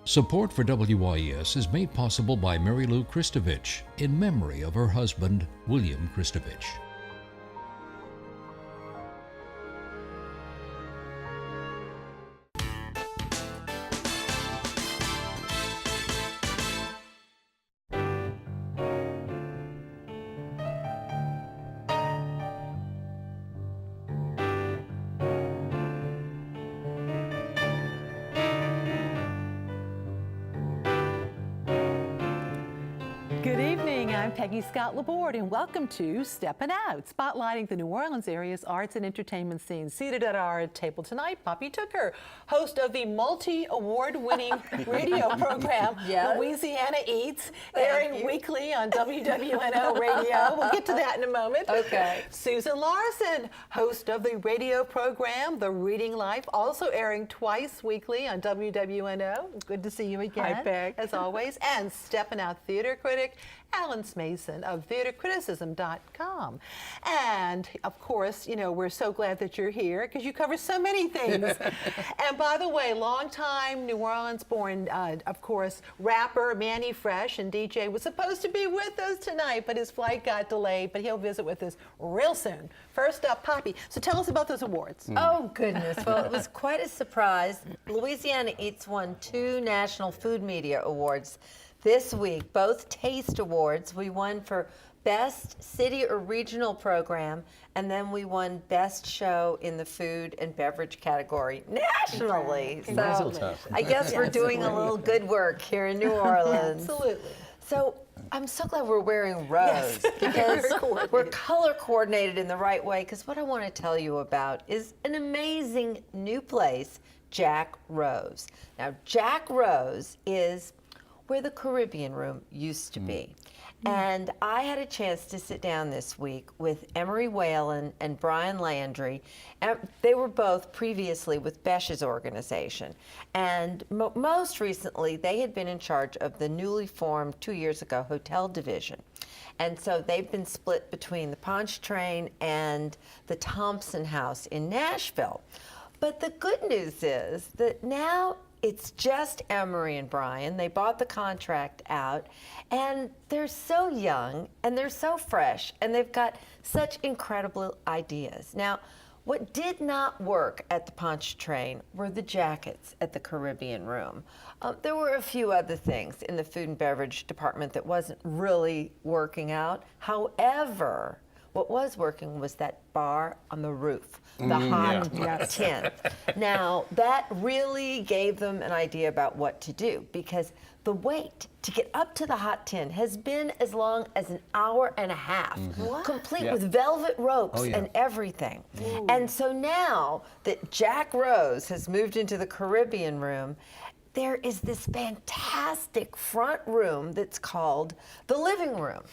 Support for WYES is made possible by Mary Lou Kristovich in memory of her husband, William Kristovich. Good evening, I'm Peggy Laborde, and welcome to Steppin Out, spotlighting the New Orleans area's arts and entertainment scene. Seated at our table tonight, Poppy Tooker, host of the multi-award-winning radio program, Louisiana Eats, airing weekly on WWNO radio. We'll get to that in a moment. Okay. Susan Larson, host of the radio program, The Reading Life, also airing twice weekly on WWNO. Good to see you again. Hi, Peg. As always. And Steppin Out theater critic, Alan Smason of theatercriticism.com. And of course, you know, we're so glad that you're here because you cover so many things. And by the way, longtime New Orleans born, of course, rapper Mannie Fresh and DJ was supposed to be with us tonight, but his flight got delayed, but he'll visit with us real soon. First up, Poppy. So tell us about those awards. Oh, goodness. Well, it was quite a surprise. Louisiana Eats won 2 National Food Media Awards this week, both Taste Awards. We won for Best City or Regional Program, and then we won Best Show in the Food and Beverage category nationally. So I guess we're doing a little good work here in New Orleans. Absolutely. So I'm so glad we're wearing rose because we're color coordinated in the right way, because what I want to tell you about is an amazing new place, Jack Rose. Now, Jack Rose is where the Caribbean Room used to be. And I had a chance to sit down this week with Emery Whalen and Brian Landry. They were both previously with Besh's organization. And most recently, they had been in charge of the newly formed 2 years ago hotel division. And so they've been split between the Pontchartrain and the Thompson House in Nashville. But the good news is that now it's just Emery and Brian. They bought the contract out, and they're so young, and they're so fresh, and they've got such incredible ideas. Now, what did not work at the Pontchartrain were the jackets at the Caribbean Room. There were a few other things in the food and beverage department that wasn't really working out. However, what was working was that bar on the roof, the hot tin. Now, that really gave them an idea about what to do, because the wait to get up to the hot tin has been as long as an hour and a half, complete with velvet ropes and everything. And so now that Jack Rose has moved into the Caribbean Room, there is this fantastic front room that's called the living room.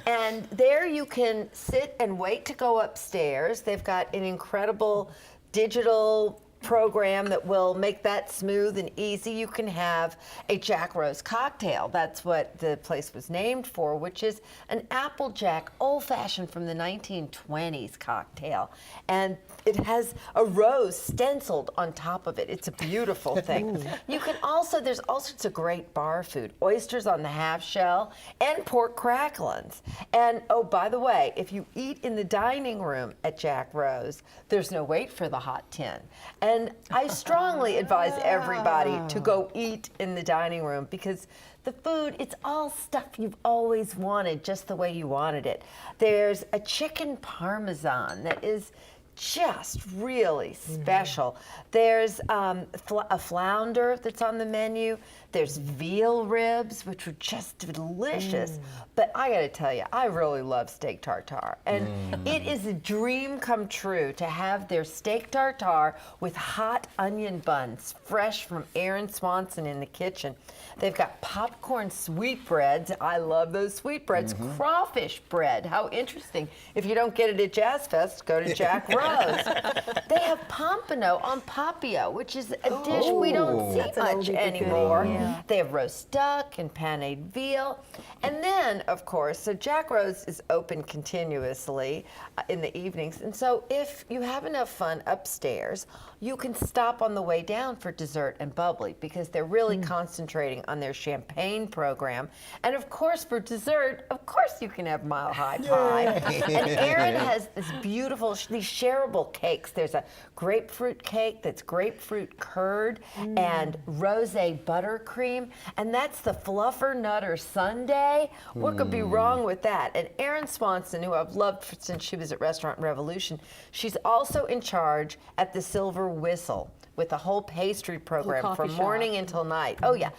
And there you can sit and wait to go upstairs. They've got an incredible digital program that will make that smooth and easy. You can have a Jack Rose cocktail. That's what the place was named for, which is an Applejack old-fashioned from the 1920s cocktail. And it has a rose stenciled on top of it. It's a beautiful thing. You can also, there's all sorts of great bar food, oysters on the half shell and pork cracklins. And oh, by the way, if you eat in the dining room at Jack Rose, there's no wait for the hot tin. And I strongly advise everybody to go eat in the dining room, because the food, it's all stuff you've always wanted, just the way you wanted it. There's a chicken parmesan that is just really special. There's a flounder that's on the menu. There's veal ribs, which are just delicious. But I gotta tell you, I really love steak tartare. And it is a dream come true to have their steak tartare with hot onion buns, fresh from Aaron Swanson in the kitchen. They've got popcorn sweetbreads. I love those sweetbreads. Crawfish bread, how interesting. If you don't get it at Jazz Fest, go to Jack Rose. Rose. They have pompano on papio, which is a dish we don't see much anymore. Yeah. They have roast duck and panade veal. And then, of course, so Jack Rose is open continuously in the evenings. And so if you have enough fun upstairs, you can stop on the way down for dessert and bubbly, because they're really concentrating on their champagne program. And of course, for dessert, of course you can have Mile High Pie. And Erin has this beautiful, these shareable cakes. There's a grapefruit cake that's grapefruit curd and rosé buttercream. And that's the Fluffer Nutter Sundae. What could be wrong with that? And Erin Swanson, who I've loved since she was at Restaurant Revolution, she's also in charge at the Silver Whistle with a whole pastry program from morning until night. Oh yeah,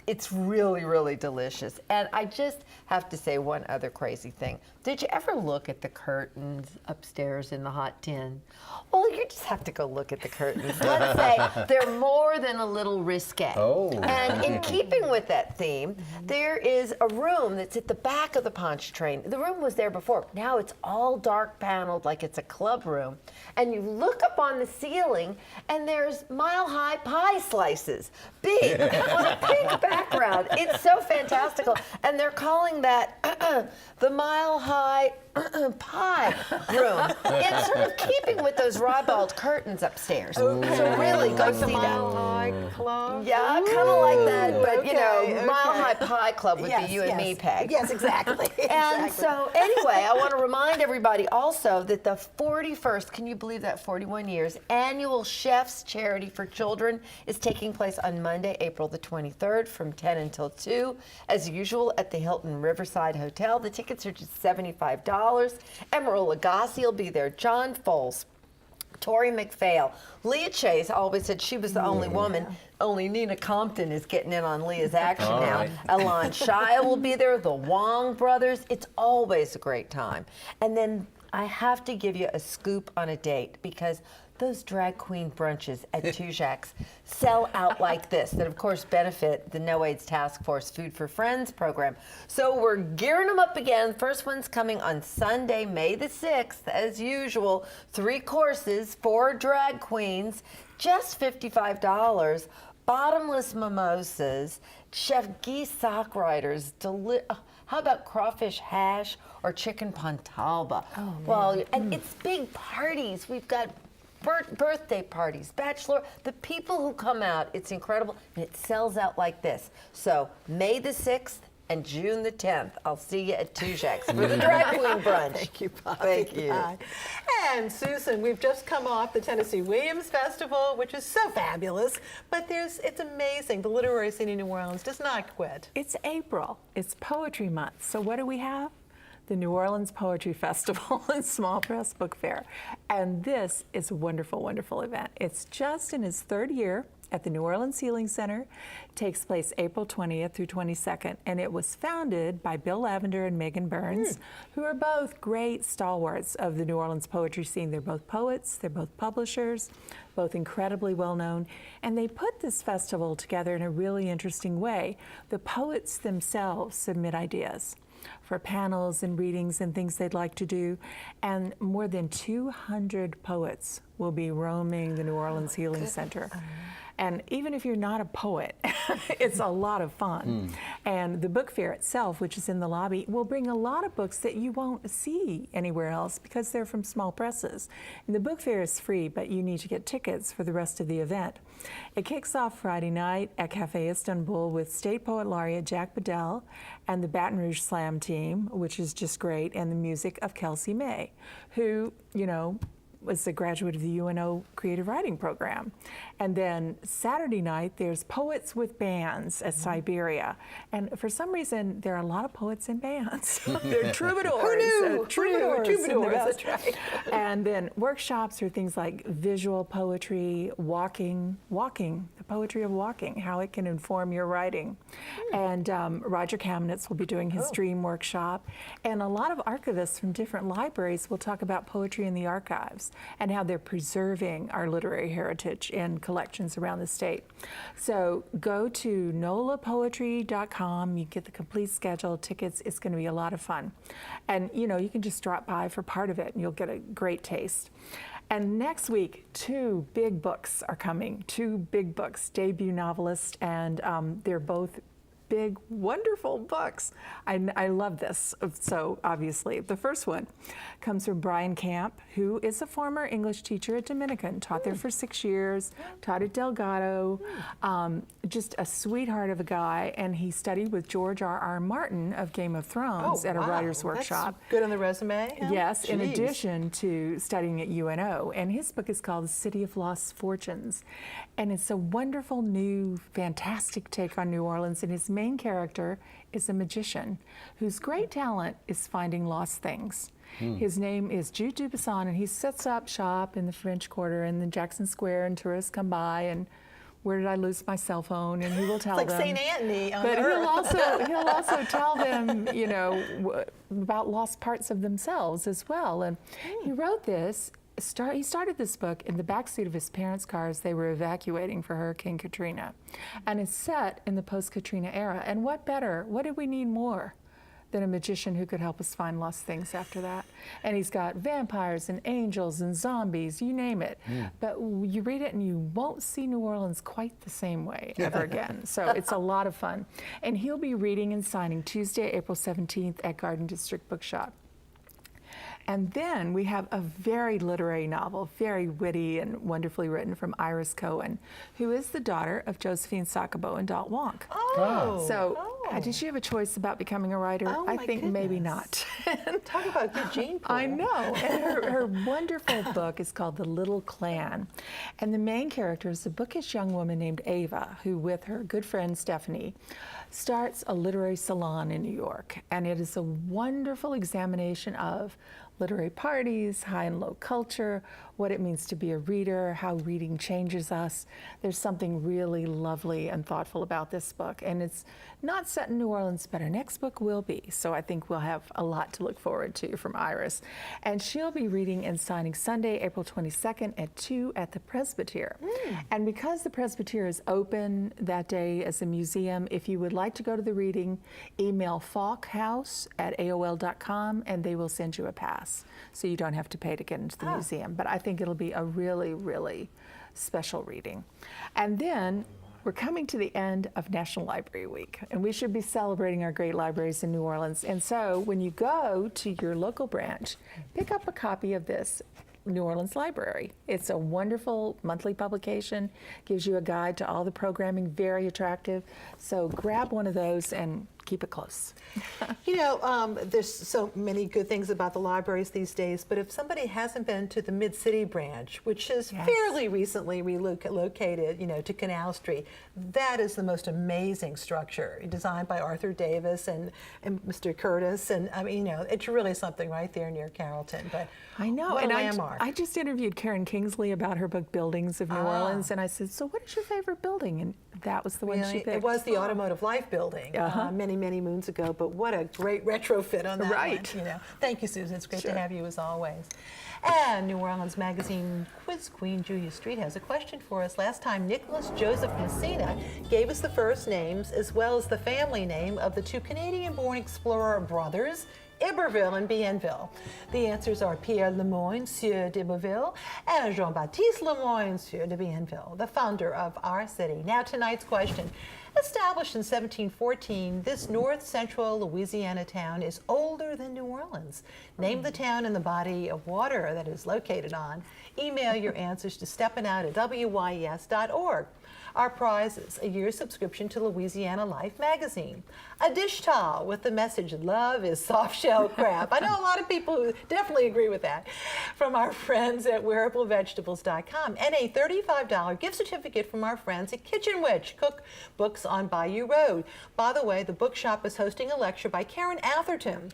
it's really, really delicious. And I just have to say one other crazy thing. Did you ever look at the curtains upstairs in the hot tin? Well, you just have to go look at the curtains. Let's say they're more than a little risque. Oh. And in keeping with that theme, there is a room that's at the back of the Pontchartrain. The room was there before. Now it's all dark paneled like it's a club room. And you look up on the ceiling and there's Mile High Pie slices. Big, on a pink background. It's so fantastical. And they're calling that the Mile High Pie room. It's sort of keeping with those ribald curtains upstairs. So really, go see that. Mile High Club? Yeah, kind of like that, but you know, Mile High Pie Club would be you and me, Peg. Yes, exactly. And so anyway, I want to remind everybody also that the 41st, can you believe that, 41 years, annual Chef's Charity for Children is taking place on Monday, April the 23rd from 10 until 2, as usual at the Hilton Riverside Hotel. The tickets are just $75. Emeril Lagasse will be there. John Foles, Tori McPhail. Leah Chase always said she was the only woman. Only Nina Compton is getting in on Leah's action now. Right. Alon Shia will be there. The Wong brothers. It's always a great time. And then I have to give you a scoop on a date, because those drag queen brunches at Tujak's sell out like this, that of course benefit the No AIDS Task Force Food for Friends program. So we're gearing them up again. First one's coming on Sunday, May the 6th, as usual. 3 courses, 4 drag queens, just $55. Bottomless mimosas, Chef Guy Sockriders, how about crawfish hash or chicken pantalba? Oh, well, and it's big parties. We've got birthday parties, bachelor, the people who come out, it's incredible, and it sells out like this. So May the 6th and June the 10th, I'll see you at Tujak's for the Drag Queen Brunch. Thank you, Bobby. Thank you. And Susan, we've just come off the Tennessee Williams Festival, which is so fabulous, but it's amazing. The literary scene in New Orleans does not quit. It's April. It's Poetry Month. So what do we have? The New Orleans Poetry Festival and Small Press Book Fair. And this is a wonderful, wonderful event. It's just in its 3rd year at the New Orleans Healing Center. It takes place April 20th through 22nd. And it was founded by Bill Lavender and Megan Burns, who are both great stalwarts of the New Orleans poetry scene. They're both poets, they're both publishers, both incredibly well known. And they put this festival together in a really interesting way. The poets themselves submit ideas for panels and readings and things they'd like to do. And more than 200 poets will be roaming the New Orleans Healing Center. And even if you're not a poet, it's a lot of fun. And the book fair itself, which is in the lobby, will bring a lot of books that you won't see anywhere else because they're from small presses. And the book fair is free, but you need to get tickets for the rest of the event. It kicks off Friday night at Cafe Istanbul with State Poet Laureate Jack Bedell and the Baton Rouge Slam team, which is just great, and the music of Kelsey May, who, you know, was a graduate of the UNO Creative Writing Program. And then Saturday night, there's Poets with Bands at Siberia. And for some reason, there are a lot of poets in bands. They're troubadours. Who knew? Troubadours, that's right. And then workshops are things like visual poetry, walking, the poetry of walking, how it can inform your writing. And Roger Kamenetz will be doing his dream workshop. And a lot of archivists from different libraries will talk about poetry in the archives and how they're preserving our literary heritage in collections around the state. So go to nolapoetry.com. You get the complete schedule, tickets. It's going to be a lot of fun. And, you know, you can just drop by for part of it and you'll get a great taste. And next week, 2 big books are coming. 2 big books, debut novelists, and they're both big, wonderful books. I love this. So obviously, the first one comes from Brian Camp, who is a former English teacher at Dominican, taught there for 6 years, taught at Delgado, just a sweetheart of a guy, and he studied with George R.R. Martin of Game of Thrones at a writer's workshop. That's good on the resume. Huh? Yes, Jeez. in addition to studying at UNO. And his book is called The City of Lost Fortunes. And it's a wonderful, new, fantastic take on New Orleans. And his main character is a magician whose great talent is finding lost things. His name is Jude Dubuisson, and he sets up shop in the French Quarter and the Jackson Square, and tourists come by and where did I lose my cell phone? And he will tell them. It's like St. Anthony on But Earth. he'll also tell them, you know, about lost parts of themselves as well. And he wrote this. He started this book in the backseat of his parents' car as they were evacuating for Hurricane Katrina, and it's set in the post-Katrina era. And what better? What did we need more than a magician who could help us find lost things after that? And he's got vampires and angels and zombies, you name it. But you read it and you won't see New Orleans quite the same way ever again. So it's a lot of fun. And he'll be reading and signing Tuesday, April 17th at Garden District Bookshop. And then we have a very literary novel, very witty and wonderfully written, from Iris Cohen, who is the daughter of Josephine Sacabo and Dot Wonk. Did she have a choice about becoming a writer? Oh, I my think maybe not. Talk about good gene pool. I know. And her wonderful book is called The Little Clan. And the main character is a bookish young woman named Ava, who, with her good friend Stephanie, starts a literary salon in New York. And it is a wonderful examination of literary parties, high and low culture, what it means to be a reader, how reading changes us. There's something really lovely and thoughtful about this book. And it's not set in New Orleans, but our next book will be. So I think we'll have a lot to look forward to from Iris. And she'll be reading and signing Sunday, April 22nd at 2 at the Presbytere. And because the Presbytere is open that day as a museum, if you would like to go to the reading, email falkhouse@aol.com and they will send you a pass. So you don't have to pay to get into the museum. But I think it'll be a really, really special reading. And then we're coming to the end of National Library Week, and we should be celebrating our great libraries in New Orleans. And so when you go to your local branch, pick up a copy of this New Orleans Library. It's a wonderful monthly publication, gives you a guide to all the programming, very attractive. So grab one of those and keep it close. You know, there's so many good things about the libraries these days, but if somebody hasn't been to the Mid-City branch, which is fairly recently relocated, you know, to Canal Street, that is the most amazing structure, designed by Arthur Davis and Mr. Curtis, and I mean, you know, it's really something right there near Carrollton. But I know, what and a landmark. I just interviewed Karen Kingsley about her book Buildings of New Orleans, and I said, so what is your favorite building? And that was the one she picked. It was the Automotive Life building many moons ago, but what a great retrofit on that one. You know. Thank you, Susan. It's great to have you as always. And New Orleans Magazine quiz queen Julia Street has a question for us. Last time, Nicholas Joseph Messina gave us the first names as well as the family name of the 2 Canadian-born explorer brothers, Iberville and Bienville. The answers are Pierre Lemoyne, Sieur d'Iberville, and Jean-Baptiste Lemoyne, Sieur de Bienville, the founder of our city. Now tonight's question. Established in 1714, this north-central Louisiana town is older than New Orleans. Name the town and the body of water that is located on. Email your answers to steppinout@wyes.org. Our prize is a year's subscription to Louisiana Life magazine. A dish towel with the message, love is soft shell crab. I know a lot of people who definitely agree with that. From our friends at wearablevegetables.com. And a $35 gift certificate from our friends at Kitchen Witch, cook books on Bayou Road. By the way, the bookshop is hosting a lecture by Karen Atherton,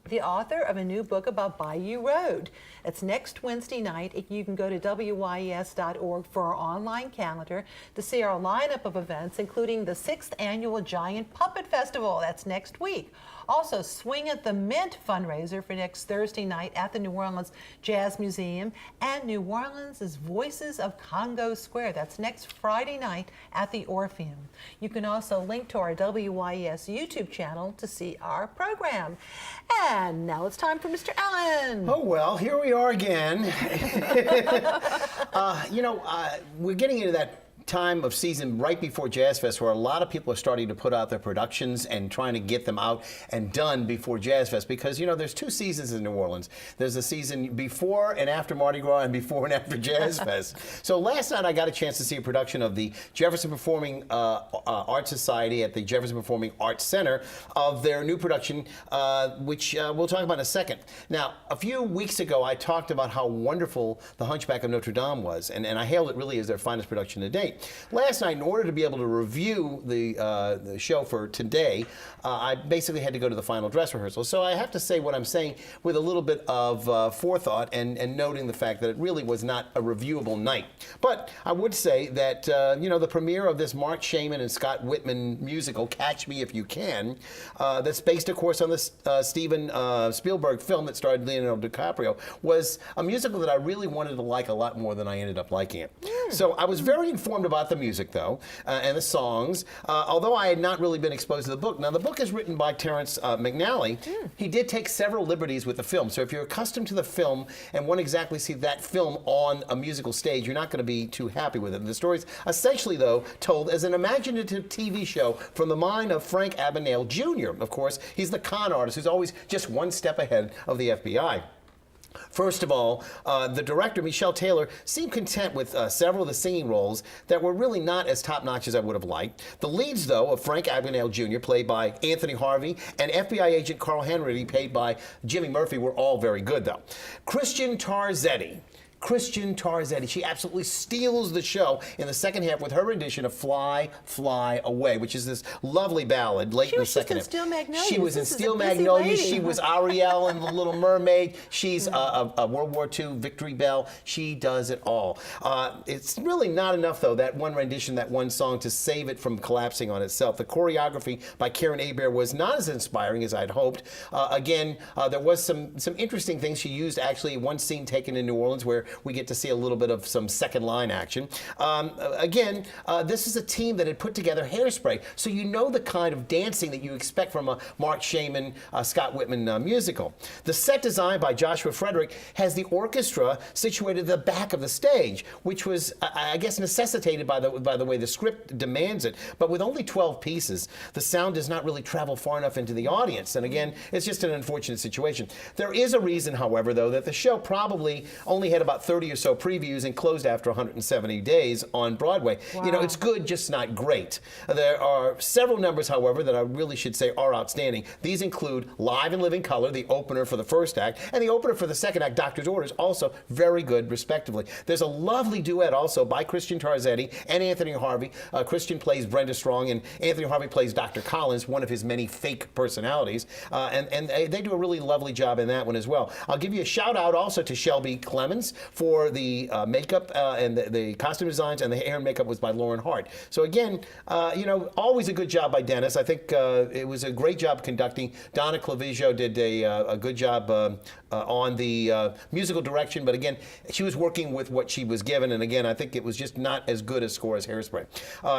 the author of a new book about Bayou Road. It's next Wednesday night. You can go to wyes.org for our online calendar to see our lineup of events, including the 6th annual Giant Puppet Festival. That's next week. Also, Swing at the Mint fundraiser for next Thursday night at the New Orleans Jazz Museum, and New Orleans' Voices of Congo Square. That's next Friday night at the Orpheum. You can also link to our WYES YouTube channel to see our program. And now it's time for Mr. Allen. Oh, well, here we are again. We're getting into that time of season right before Jazz Fest where a lot of people are starting to put out their productions and trying to get them out and done before Jazz Fest, because there's 2 seasons in New Orleans. There's a season before and after Mardi Gras and before and after Jazz Fest. So last night I got a chance to see a production of the Jefferson Performing Arts Society at the Jefferson Performing Arts Center of their new production, which we'll talk about in a second. Now, a few weeks ago I talked about how wonderful The Hunchback of Notre Dame was, and I hailed it really as their finest production to date. Last night, in order to be able to review the show for today, I basically had to go to the final dress rehearsal. So I have to say what I'm saying with a little bit of forethought and noting the fact that it really was not a reviewable night. But I would say that, the premiere of this Mark Shaman and Scott Whitman musical, Catch Me If You Can, that's based, of course, on the Steven Spielberg film that starred Leonardo DiCaprio, was a musical that I really wanted to like a lot more than I ended up liking it. So I was very informed about the music, though, and the songs, although I had not really been exposed to the book. Now, the book is written by Terrence McNally. He did take several liberties with the film, so if you're accustomed to the film and want to exactly see that film on a musical stage, you're not going to be too happy with it. The story's essentially, though, told as an imaginative TV show from the mind of Frank Abagnale Jr. Of course, he's the con artist who's always just one step ahead of the FBI. First of all, the director, Michelle Taylor, seemed content with several of the singing roles that were really not as top-notch as I would have liked. The leads, though, of Frank Abagnale Jr., played by Anthony Harvey, and FBI agent Carl Hanratty, played by Jimmy Murphy, were all very good, though. Christian Tarzetti, she absolutely steals the show in the second half with her rendition of Fly, Fly Away, which is this lovely ballad late in the second half. She was in Steel Magnolias. She was Ariel in The Little Mermaid. She's a World War II Victory Bell. She does it all. It's really not enough, though, that one rendition, that one song, to save it from collapsing on itself. The choreography by Karen Hebert was not as inspiring as I'd hoped. Again, there was some interesting things. She used, actually, one scene taken in New Orleans where we get to see a little bit of some second line action. Again, this is a team that had put together Hairspray, so you know the kind of dancing that you expect from a Mark Shaman, Scott Whitman musical. The set design by Joshua Frederick has the orchestra situated at the back of the stage, which was, I guess, necessitated by the way the script demands it. But with only 12 pieces, the sound does not really travel far enough into the audience. And again, it's just an unfortunate situation. There is a reason, however, though, that the show probably only had about 30 or so previews and closed after 170 days on Broadway. Wow. It's good, just not great. There are several numbers, however, that I really should say are outstanding. These include Live in Living Color, the opener for the first act, and the opener for the second act, Doctor's Orders, also very good, respectively. There's a lovely duet also by Christian Tarzetti and Anthony Harvey. Christian plays Brenda Strong, and Anthony Harvey plays Dr. Collins, one of his many fake personalities. And they do a really lovely job in that one as well. I'll give you a shout out also to Shelby Clemens for the makeup and the costume designs, and the hair and makeup was by Lauren Hart. So again, always a good job by Dennis. I think it was a great job conducting. Donna Clavijo did a good job on the musical direction, but again, she was working with what she was given, and again, I think it was just not as good a score as Hairspray.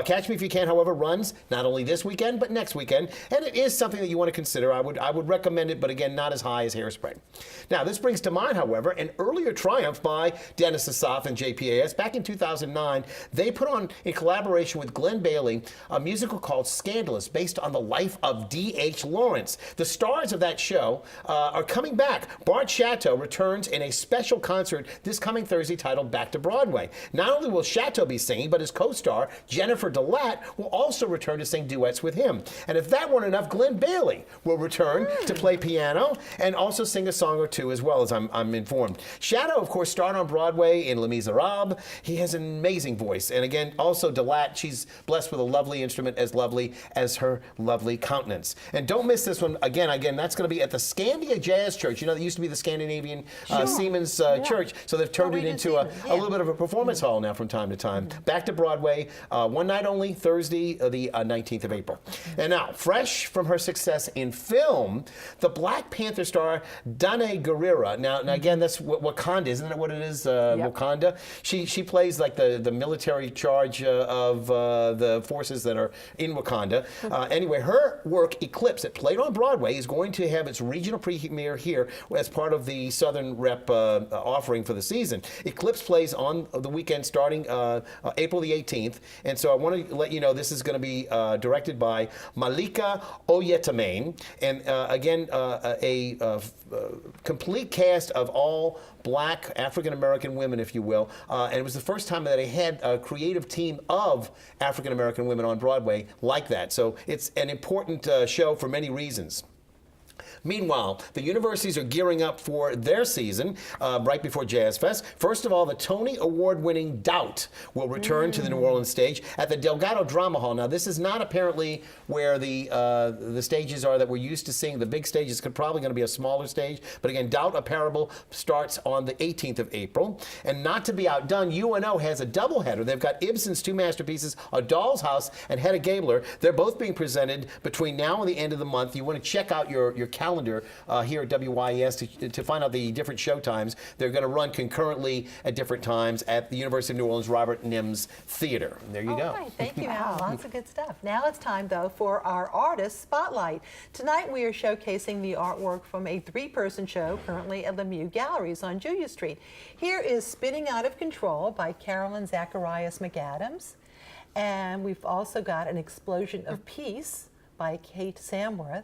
Catch Me If You Can, however, runs not only this weekend, but next weekend, and it is something that you want to consider. I would recommend it, but again, not as high as Hairspray. Now, this brings to mind, however, an earlier triumph by Dennis Asaf and JPAS. Back in 2009, they put on, in collaboration with Glyn Bailey, a musical called Scandalous, based on the life of D.H. Lawrence. The stars of that show are coming back. Bart Chateau returns in a special concert this coming Thursday titled Back to Broadway. Not only will Chateau be singing, but his co-star, Jennifer Delatte, will also return to sing duets with him. And if that weren't enough, Glyn Bailey will return to play piano and also sing a song or two as well, as I'm informed. Chateau, of course, started starred on Broadway in Les Miserables. He has an amazing voice. And again, also Delat, she's blessed with a lovely instrument, as lovely as her lovely countenance. And don't miss this one. Again, that's going to be at the Scandia Jazz Church. You know, that used to be the Scandinavian Siemens Church. So they've turned it into a little bit of a performance hall now from time to time. Back to Broadway, one night only, Thursday, the 19th of April. And now, fresh from her success in film, the Black Panther star Danae Gurira. Now again, that's Wakanda, isn't that what it is? Wakanda. She plays like the military charge of the forces that are in Wakanda. Anyway, her work Eclipse, that played on Broadway, is going to have its regional premiere here as part of the Southern Rep offering for the season. Eclipse plays on the weekend starting April the 18th, and so I want to let you know this is going to be directed by Malika Oyetamain, and again a complete cast of all Black African-American women, if you will, and it was the first time that I had a creative team of African-American women on Broadway like that. So it's an important show for many reasons. Meanwhile, the universities are gearing up for their season right before Jazz Fest. First of all, the Tony Award-winning Doubt will return to the New Orleans stage at the Delgado Drama Hall. Now, this is not apparently where the stages are that we're used to seeing. The big stage is probably going to be a smaller stage. But again, Doubt, a Parable, starts on the 18th of April. And not to be outdone, UNO has a doubleheader. They've got Ibsen's two masterpieces, A Doll's House and Hedda Gabler. They're both being presented between now and the end of the month. You want to check out your calendar here at WYES to find out the different show times. They're going to run concurrently at different times at the University of New Orleans Robert Nims Theater. And there you go. All right, thank you, Al. Lots of good stuff. Now it's time, though, for our Artist Spotlight. Tonight we are showcasing the artwork from a three-person show currently at Lemieux Galleries on Julia Street. Here is Spinning Out of Control by Carolyn Zacharias McAdams. And we've also got An Explosion of Peace by Kate Samworth.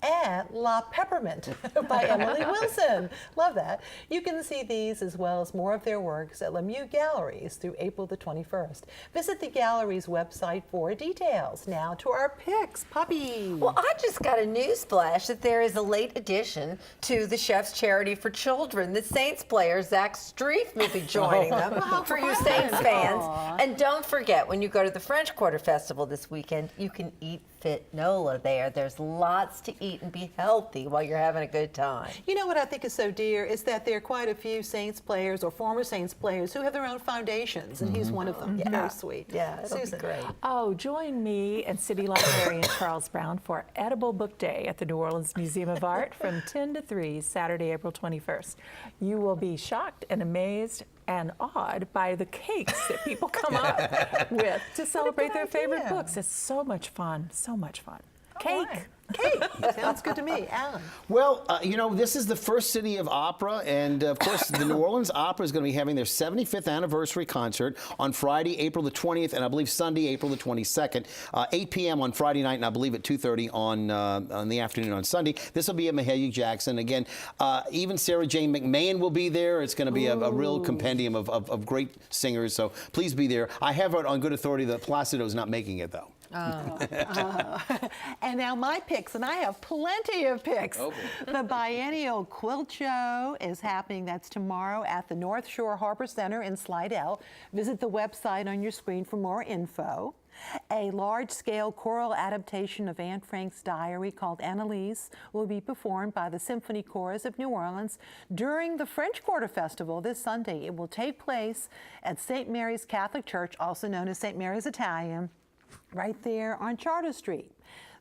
And La Peppermint by Emily Wilson. Love that. You can see these as well as more of their works at Lemieux Galleries through April the 21st. Visit the gallery's website for details. Now to our picks. Poppy. Well, I just got a news flash that there is a late addition to the Chef's Charity for Children. The Saints player, Zach Streif, will be joining them for you Saints fans. Aww. And don't forget, when you go to the French Quarter Festival this weekend, you can eat Fitnola there. There's lots to eat and be healthy while you're having a good time. You know what I think is so dear is that there are quite a few Saints players or former Saints players who have their own foundations, and he's one of them. Yeah. Very sweet. Yeah, it'll Susan. be great. Oh, join me and City Librarian Charles Brown for Edible Book Day at the New Orleans Museum of Art from 10 to 3, Saturday, April 21st. You will be shocked and amazed and awed by the cakes that people come up with to celebrate their favorite idea. books. It's so much fun, so much fun. Cake. Right. Cake. Sounds good to me. Alan. Well, you know, this is the first city of opera, and of course, the New Orleans Opera is going to be having their 75th anniversary concert on Friday, April the 20th, and I believe Sunday, April the 22nd, 8 p.m. on Friday night, and I believe at 2:30 on the afternoon on Sunday. This will be at Mahalia Jackson. Again, even Sarah Jane McMahon will be there. It's going to be a real compendium of great singers, so please be there. I have it on good authority that Placido's not making it, though. And now my picks, and I have plenty of picks. Okay. The Biennial Quilt Show is happening. That's tomorrow at the North Shore Harbor Center in Slidell. Visit the website on your screen for more info. A large-scale choral adaptation of Anne Frank's diary called Annalise will be performed by the Symphony Chorus of New Orleans during the French Quarter Festival this Sunday. It will take place at St. Mary's Catholic Church, also known as St. Mary's Italian, right there on Charter Street.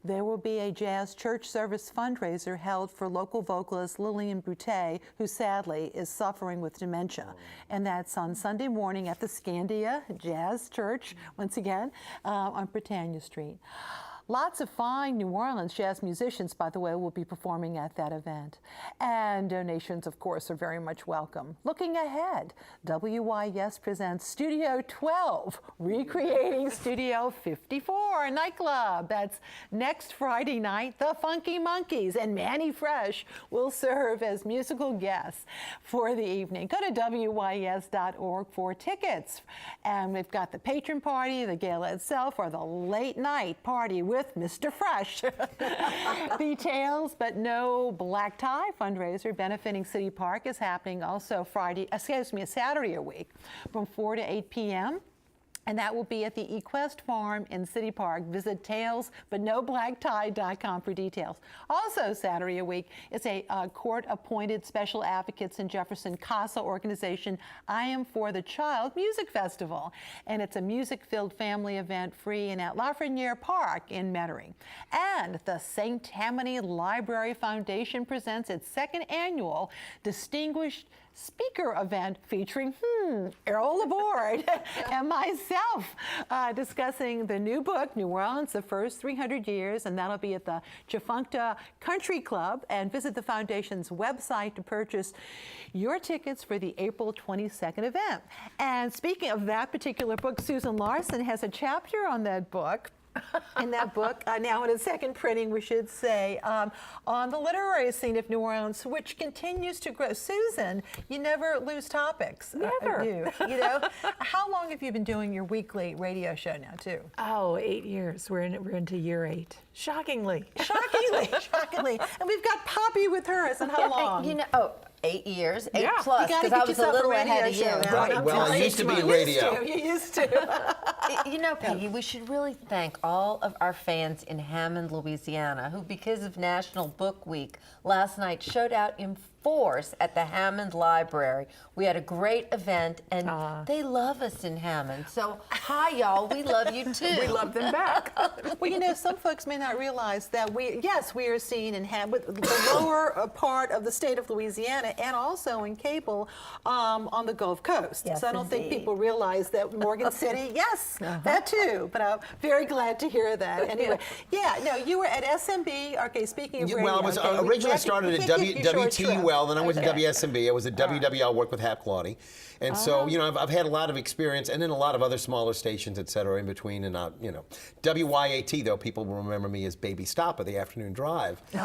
There will be a jazz church service fundraiser held for local vocalist Lillian Boutte, who sadly is suffering with dementia. And that's on Sunday morning at the Scandia Jazz Church, once again, on Britannia Street. Lots of fine New Orleans jazz musicians, by the way, will be performing at that event. And donations, of course, are very much welcome. Looking ahead, WYES presents Studio 12, recreating Studio 54 nightclub. That's next Friday night. The Funky Monkeys and Mannie Fresh will serve as musical guests for the evening. Go to WYES.org for tickets. And we've got the patron party, the gala itself, or the late night party with with Mr. Fresh. Details, but no black tie fundraiser benefiting City Park is happening also Saturday a week from 4 to 8 p.m. And that will be at the Equest Farm in City Park. Visit tailsbutnoblacktie.com for details. Also Saturday a week is a court-appointed special advocates in Jefferson CASA organization, I Am for the Child Music Festival. And it's a music-filled family event free and at Lafreniere Park in Metairie. And the St. Tammany Library Foundation presents its second annual Distinguished Speaker event featuring Emeril Laborde and myself discussing the new book, New Orleans, The First 300 Years, and that'll be at the Chafuncta Country Club. And visit the foundation's website to purchase your tickets for the April 22nd event. And speaking of that particular book, Susan Larson has a chapter on that book. In that book, now in its second printing, we should say, on the literary scene of New Orleans, which continues to grow. Susan, you never lose topics. Never. You know, how long have you been doing your weekly radio show now, too? Oh, 8 years. We're into year 8. Shockingly. Shockingly. And we've got Poppy with hers. And how long? 8 years, 8 Yeah. plus, You gotta because I get was a yourself little radio ahead of you. show now. Right. Well, I used to be in radio. You used to. You know, Peggy, we should really thank all of our fans in Hammond, Louisiana, who, because of National Book Week, last night showed out in force at the Hammond Library. We had a great event, and they love us in Hammond. So, hi, y'all. We love you, too. We love them back. Well, you know, some folks may not realize that we are seen in Hammond, the lower part of the state of Louisiana, and also in cable on the Gulf Coast. Yes, so I don't think indeed. people realize that Morgan City, yes, that too. But I'm very glad to hear that. Anyway, you were at SMB. Okay, speaking of radio. Well, I was originally started at WT Well, then I went to WSMB. I was at WWL, worked with Hap Claudy. And so, you know, I've had a lot of experience, and then a lot of other smaller stations, et cetera, in between. And, you know, WYAT, though, people will remember me as Baby Stoppa, the afternoon drive. So,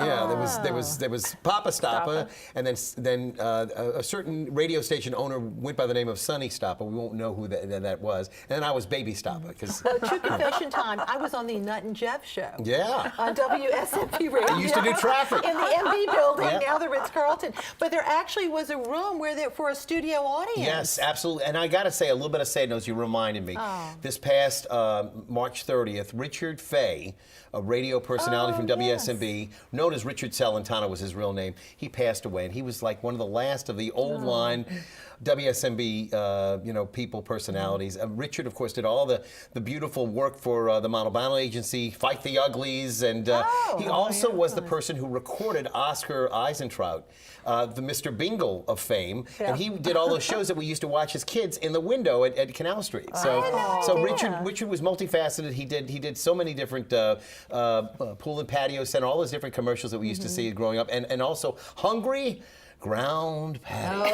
yeah, there was Papa Stoppa, and then a certain radio station owner went by the name of Sonny Stoppa. We won't know who that was. And then I was Baby Stoppa. True confession time, I was on the Nut and Jeff show. Yeah. On WSMP Radio. I used to do traffic. In the MB building, Yep. now the Ritz-Carlton. But there actually was a room for a studio audience. Yes, absolutely. And I got to say, a little bit of sad news, you reminded me. This past March 30th, Richard Fay, a radio personality from WSMB, known as Richard Celentano was his real name, he passed away. And he was like one of the last of the old line WSMB, people, personalities. Richard, of course, did all the beautiful work for the Montalbano Agency, Fight the Uglies, and he also was the person who recorded Oscar Eisentraut, the Mr. Bingle of fame, and he did all those shows that we used to watch as kids in the window at Canal Street. So Richard was multifaceted. He did so many different pool and patio center, all those different commercials that we used to see growing up, and also Hungry Ground Patio.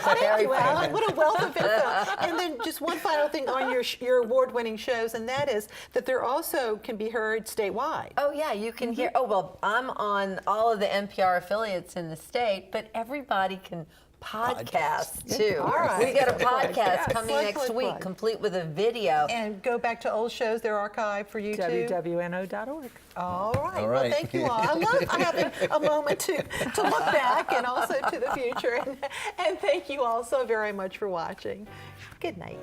Thank you, Alan. What a wealth of info. And then just one final thing on your award-winning shows, and that is that they're also can be heard statewide. Oh, yeah, you can hear. Oh, well, I'm on all of the NPR affiliates in the state, but everybody can podcast too. All right. We got a podcast coming Plug, next plug, week, plug. complete with a video. And go back to old shows, they're archived for you too. WWNO.org. All right. All Well, right. thank you all. I love having a moment to look back and also to the future. And thank you all so very much for watching. Good night.